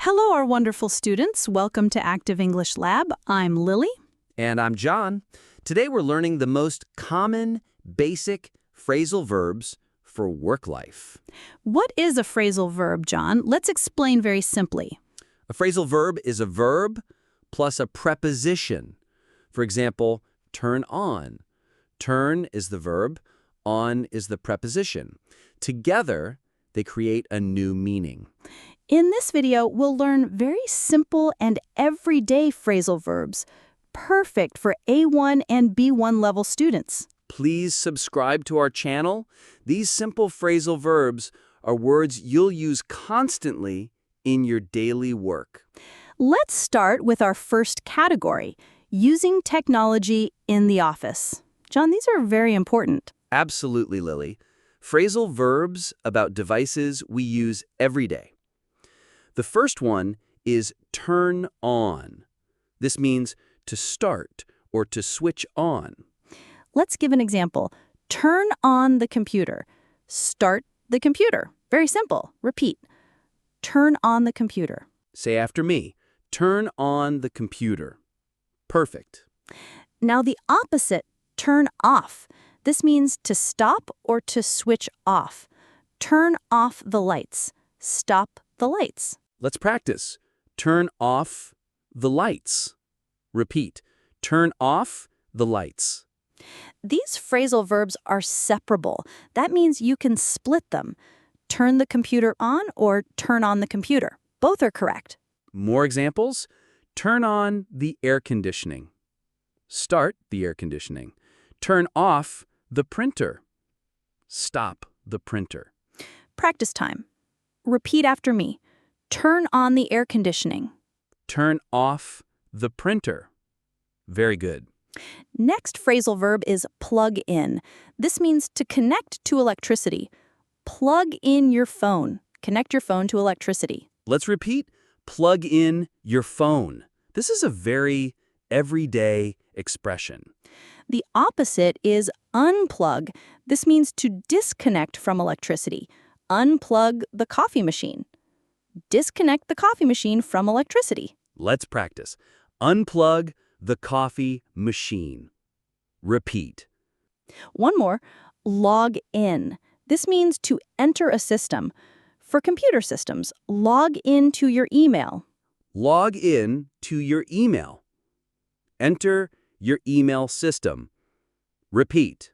Hello, our wonderful students. Welcome to Active English Lab. I'm Lily. And I'm John. Today we're learning the most common, basic phrasal verbs for work life. What is a phrasal verb, John? Let's explain very simply. A phrasal verb is a verb plus a preposition. For example, turn on. Turn is the verb, on is the preposition. Together, they create a new meaning. In this video, we'll learn very simple and everyday phrasal verbs, perfect for A1 and B1 level students. Please subscribe to our channel. These simple phrasal verbs are words you'll use constantly in your daily work. Let's start with our first category, using technology in the office. John, these are very important. Absolutely, Lily. Phrasal verbs about devices we use every day. The first one is turn on. This means to start or to switch on. Let's give an example. Turn on the computer. Start the computer. Very simple. Repeat. Turn on the computer. Say after me. Turn on the computer. Perfect. Now the opposite, turn off. This means to stop or to switch off. Turn off the lights. Stop the lights. Let's practice. Turn off the lights. Repeat. Turn off the lights. These phrasal verbs are separable. That means you can split them. Turn the computer on or turn on the computer. Both are correct. More examples. Turn on the air conditioning. Start the air conditioning. Turn off the printer. Stop the printer. Practice time. Repeat after me. Turn on the air conditioning. Turn off the printer. Very good. Next phrasal verb is plug in. This means to connect to electricity. Plug in your phone. Connect your phone to electricity. Let's repeat. Plug in your phone. This is a very everyday expression. The opposite is unplug. This means to disconnect from electricity. Unplug the coffee machine. Disconnect the coffee machine from electricity. Let's practice. Unplug the coffee machine. Repeat. One more, log in. This means to enter a system. For computer systems, log in to your email. Log in to your email. Enter your email system. Repeat.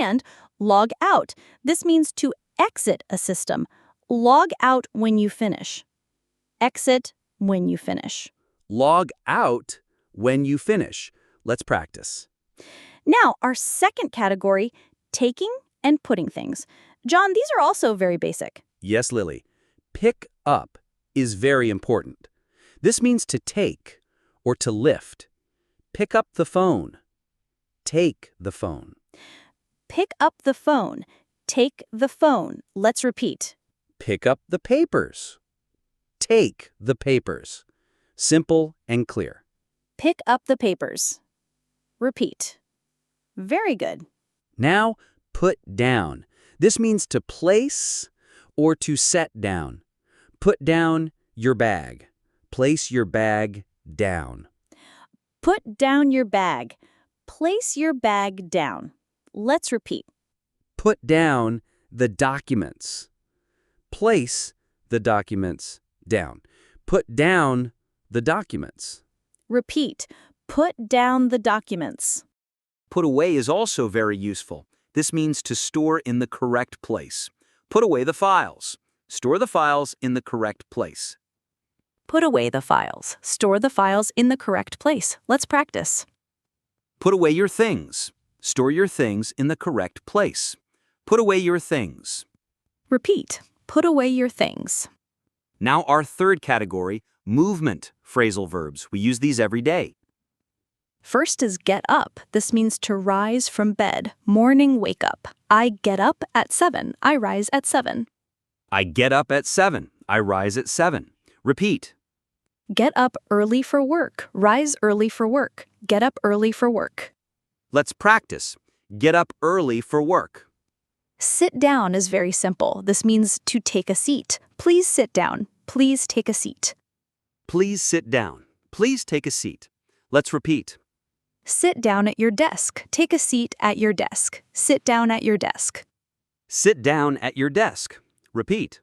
And log out. This means to exit a system. Log out when you finish. Exit when you finish. Log out when you finish. Let's practice. Now, our second category, taking and putting things. John, these are also very basic. Yes, Lily. Pick up is very important. This means to take or to lift. Pick up the phone. Take the phone. Pick up the phone. Take the phone. Let's repeat. Pick up the papers. Take the papers. Simple and clear. Pick up the papers. Repeat. Very good. Now, put down. This means to place or to set down. Put down your bag. Place your bag down. Put down your bag. Place your bag down. Let's repeat. Put down the documents. Place the documents down. Put down the documents. Repeat. Put down the documents. Put away is also very useful. This means to store in the correct place. Put away the files. Store the files in the correct place. Put away the files. Store the files in the correct place. Let's practice. Put away your things. Store your things in the correct place. Put away your things. Repeat. Put away your things. Now our third category, movement phrasal verbs. We use these every day. First is get up. This means to rise from bed. Morning wake up. I get up at 7. I rise at 7. I get up at 7. I rise at 7. Repeat. Get up early for work. Rise early for work. Get up early for work. Let's practice. Get up early for work. Sit down is very simple. This means to take a seat. Please sit down. Please take a seat. Please sit down. Please take a seat. Let's repeat. Sit down at your desk. Take a seat at your desk. Sit down at your desk. Sit down at your desk. Repeat.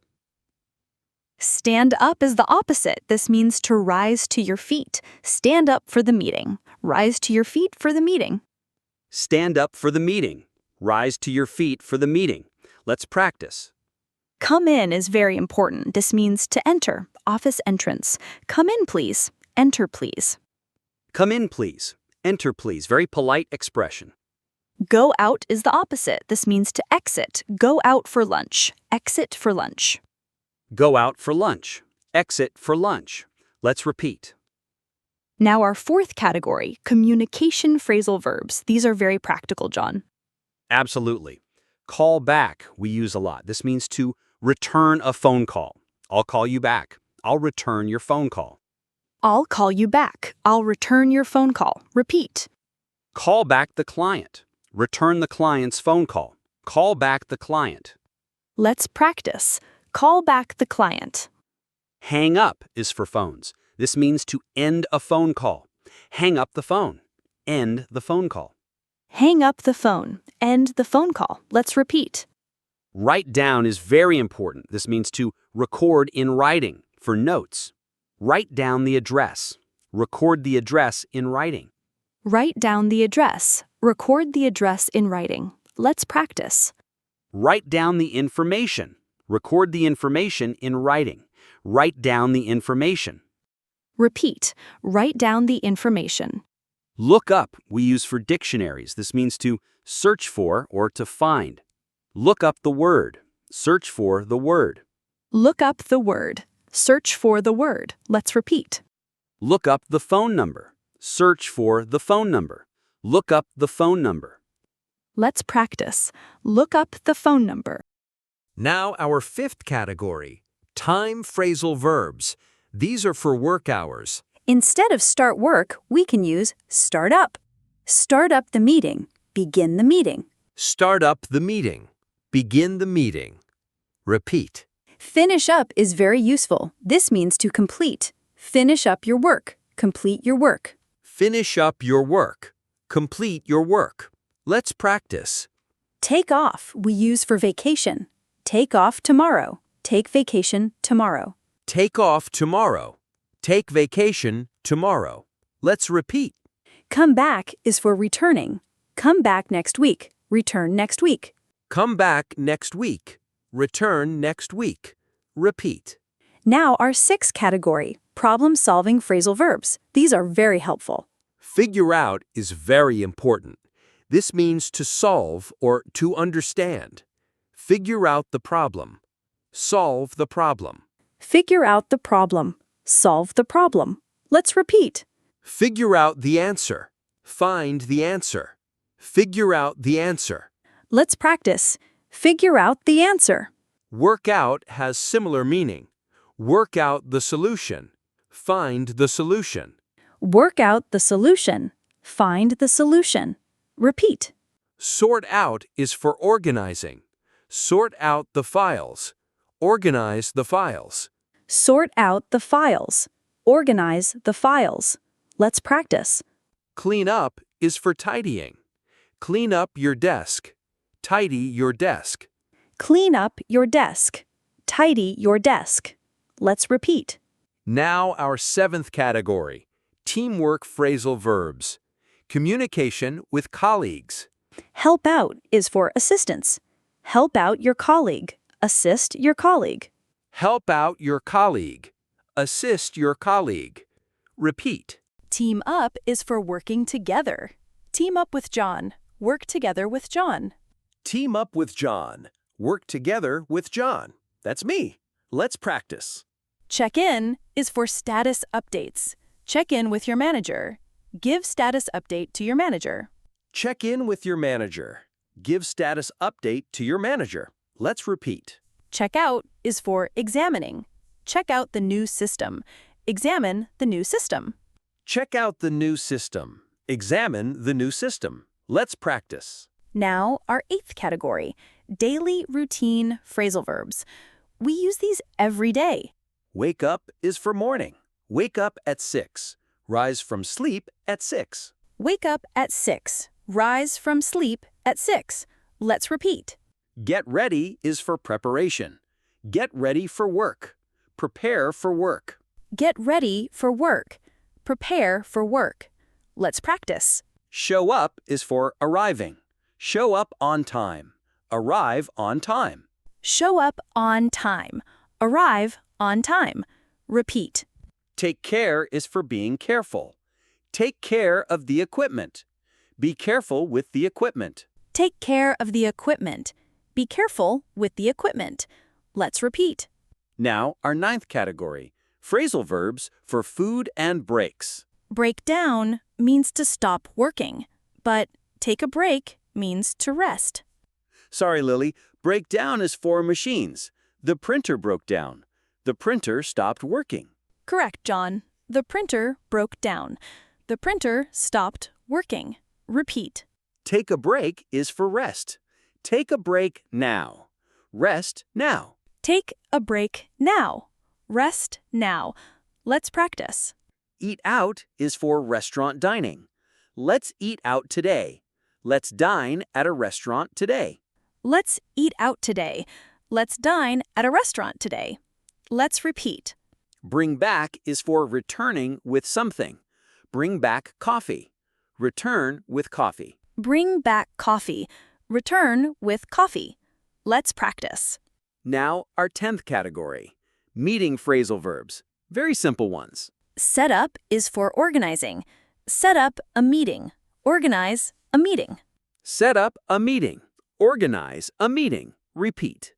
Stand up is the opposite. This means to rise to your feet. Stand up for the meeting. Rise to your feet for the meeting. Stand up for the meeting. Rise to your feet for the meeting. Let's practice. Come in is very important. This means to enter. Office entrance. Come in, please. Enter, please. Come in, please. Enter, please. Very polite expression. Go out is the opposite. This means to exit. Go out for lunch. Exit for lunch. Go out for lunch. Exit for lunch. Let's repeat. Now our fourth category, communication phrasal verbs. These are very practical, John. Absolutely. Call back we use a lot. This means to return a phone call. I'll call you back. I'll return your phone call. I'll call you back. I'll return your phone call. Repeat. Call back the client. Return the client's phone call. Call back the client. Let's practice. Call back the client. Hang up is for phones. This means to end a phone call. Hang up the phone. End the phone call. Hang up the phone. End the phone call. Let's repeat. Write down is very important. This means to record in writing for notes. Write down the address. Record the address in writing. Write down the address. Record the address in writing. Let's practice. Write down the information. Record the information in writing. Write down the information. Repeat. Write down the information. Look up we use for dictionaries. This means to search for or to find. Look up the word. Search for the word. Look up the word. Search for the word. Let's repeat. Look up the phone number. Search for the phone number. Look up the phone number. Let's practice. Look up the phone number. Now our fifth category, time phrasal verbs. These are for work hours. Instead of start work, we can use start up. Start up the meeting. Begin the meeting. Start up the meeting. Begin the meeting. Repeat. Finish up is very useful. This means to complete. Finish up your work. Complete your work. Finish up your work. Complete your work. Let's practice. Take off we use for vacation. Take off tomorrow. Take vacation tomorrow. Take off tomorrow. Take vacation tomorrow. Let's repeat. Come back is for returning. Come back next week. Return next week. Come back next week. Return next week. Repeat. Now our sixth category, problem-solving phrasal verbs. These are very helpful. Figure out is very important. This means to solve or to understand. Figure out the problem. Solve the problem. Figure out the problem. Solve the problem. Let's repeat. Figure out the answer. Find the answer. Figure out the answer. Let's practice. Figure out the answer. Work out has similar meaning. Work out the solution. Find the solution. Work out the solution. Find the solution. Repeat. Sort out is for organizing. Sort out the files. Organize the files. Sort out the files. Organize the files. Let's practice. Clean up is for tidying. Clean up your desk. Tidy your desk. Clean up your desk. Tidy your desk. Let's repeat. Now our seventh category, teamwork phrasal verbs. Communication with colleagues. Help out is for assistance. Help out your colleague. Assist your colleague. Help out your colleague. Assist your colleague. Repeat. Team up is for working together. Team up with John. Work together with John. Team up with John. Work together with John. That's me. Let's practice. Check in is for status updates. Check in with your manager. Give status update to your manager. Check in with your manager. Give status update to your manager. Let's repeat. Check out is for examining. Check out the new system. Examine the new system. Check out the new system. Examine the new system. Let's practice. Now, our eighth category, daily routine phrasal verbs. We use these every day. Wake up is for morning. Wake up at 6. Rise from sleep at 6. Wake up at 6. Rise from sleep at 6. Let's repeat. Get ready is for preparation. Get ready for work. Prepare for work. Get ready for work. Prepare for work. Let's practice. Show up is for arriving. Show up on time. Arrive on time. Show up on time. Arrive on time. Repeat. Take care is for being careful. Take care of the equipment. Be careful with the equipment. Take care of the equipment. Be careful with the equipment. Let's repeat. Now, our 9th category, phrasal verbs for food and breaks. Break down means to stop working, but take a break means to rest. Sorry, Lily, break down is for machines. The printer broke down. The printer stopped working. Correct, John. The printer broke down. The printer stopped working. Repeat. Take a break is for rest. Take a break now. Rest now. Take a break now. Rest now. Let's practice. Eat out is for restaurant dining. Let's eat out today. Let's dine at a restaurant today. Let's eat out today. Let's dine at a restaurant today. Let's repeat. Bring back is for returning with something. Bring back coffee. Return with coffee. Bring back coffee. Return with coffee. Let's practice. Now, our 10th category, meeting phrasal verbs. Very simple ones. Set up is for organizing. Set up a meeting. Organize a meeting. Set up a meeting. Organize a meeting. Repeat.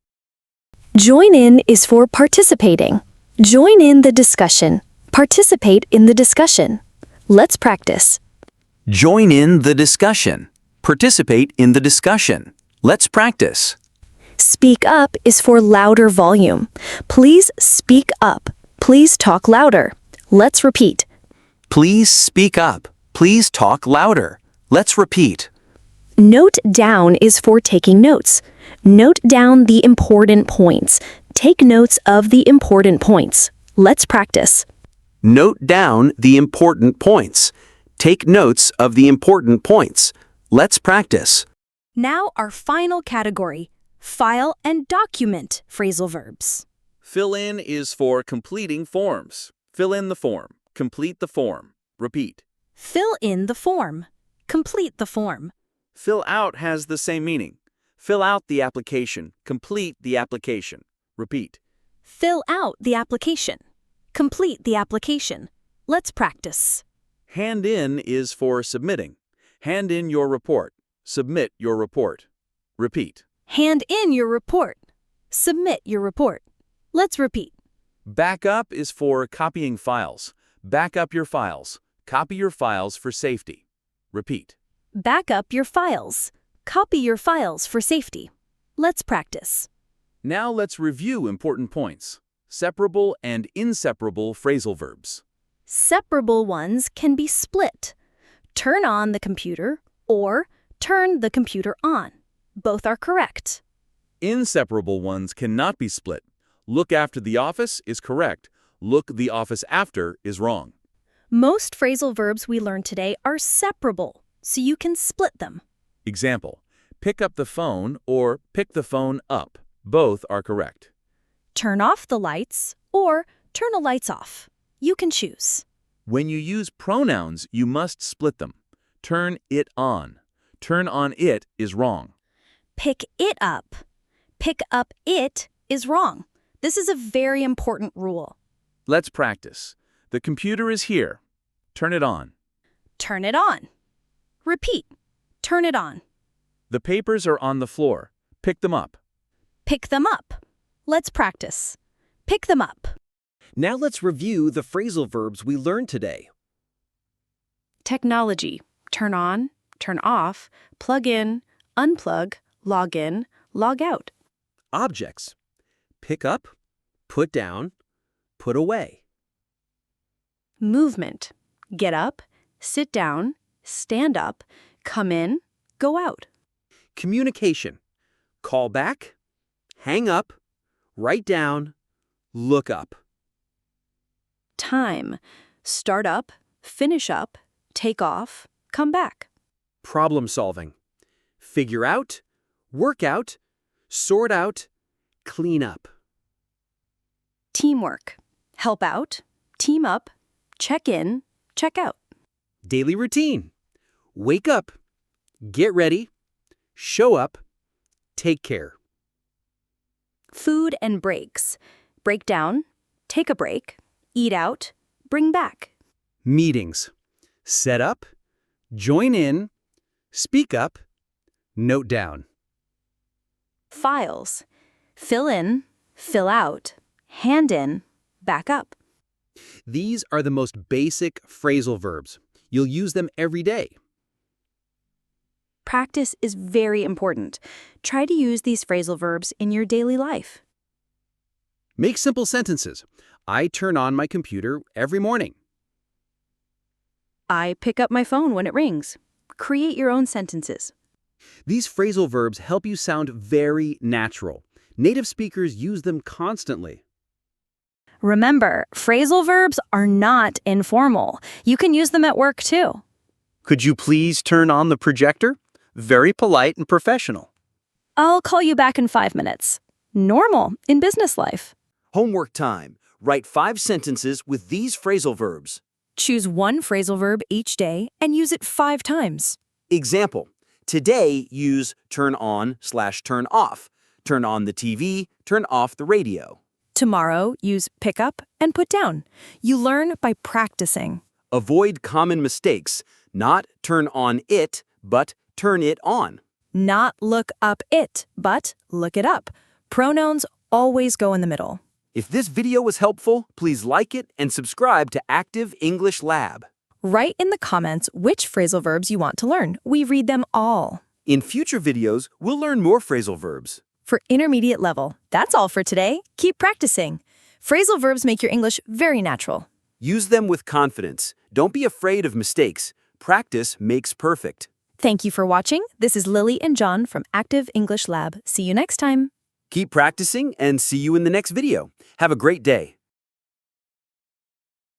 Join in is for participating. Join in the discussion. Participate in the discussion. Let's practice. Join in the discussion. Participate in the discussion. Let's practice. Speak up is for louder volume. Please speak up. Please talk louder. Let's repeat. Please speak up. Please talk louder. Let's repeat. Note down is for taking notes. Note down the important points. Take notes of the important points. Let's practice. Note down the important points. Take notes of the important points. Let's practice. Now our final category, file and document phrasal verbs. Fill in is for completing forms. Fill in the form. Complete the form. Repeat. Fill in the form. Complete the form. Fill out has the same meaning. Fill out the application. Complete the application. Repeat. Fill out the application. Complete the application. Let's practice. Hand in is for submitting. Hand in your report. Submit your report. Repeat. Hand in your report. Submit your report. Let's repeat. Back up is for copying files. Back up your files. Copy your files for safety. Repeat. Back up your files. Copy your files for safety. Let's practice. Now let's review important points. Separable and inseparable phrasal verbs. Separable ones can be split. Turn on the computer or turn the computer on. Both are correct. Inseparable ones cannot be split. Look after the office is correct. Look the office after is wrong. Most phrasal verbs we learned today are separable, so you can split them. Example, pick up the phone or pick the phone up. Both are correct. Turn off the lights or turn the lights off. You can choose. When you use pronouns, you must split them. Turn it on. Turn on it is wrong. Pick it up. Pick up it is wrong. This is a very important rule. Let's practice. The computer is here. Turn it on. Turn it on. Repeat. Turn it on. The papers are on the floor. Pick them up. Pick them up. Let's practice. Pick them up. Now let's review the phrasal verbs we learned today. Technology. Turn on, turn off, plug in, unplug, log in, log out. Objects. Pick up, put down, put away. Movement. Get up, sit down, stand up, come in, go out. Communication. Call back, hang up, write down, look up. time. Start up, finish up, take off, come back. Problem solving. Figure out, work out, sort out, clean up. Teamwork. Help out, team up, check in, check out. Daily routine. Wake up, get ready, show up, take care. Food and breaks. Break down, take a break, eat out, bring back. Meetings. Set up, join in, speak up, note down. Files. Fill in, fill out, hand in, back up. These are the most basic phrasal verbs. You'll use them every day. Practice is very important. Try to use these phrasal verbs in your daily life. Make simple sentences. I turn on my computer every morning. I pick up my phone when it rings. Create your own sentences. These phrasal verbs help you sound very natural. Native speakers use them constantly. Remember, phrasal verbs are not informal. You can use them at work too. Could you please turn on the projector? Very polite and professional. I'll call you back in 5 minutes. Normal in business life. Homework time. Write 5 sentences with these phrasal verbs. Choose one phrasal verb each day and use it 5 times. Example. Today, use turn on/turn off. Turn on the TV, turn off the radio. Tomorrow, use pick up and put down. You learn by practicing. Avoid common mistakes. Not turn on it, but turn it on. Not look up it, but look it up. Pronouns always go in the middle. If this video was helpful, please like it and subscribe to Active English Lab. Write in the comments which phrasal verbs you want to learn. We read them all. In future videos, we'll learn more phrasal verbs. For intermediate level, that's all for today. Keep practicing. Phrasal verbs make your English very natural. Use them with confidence. Don't be afraid of mistakes. Practice makes perfect. Thank you for watching. This is Lily and John from Active English Lab. See you next time. Keep practicing and see you in the next video. Have a great day.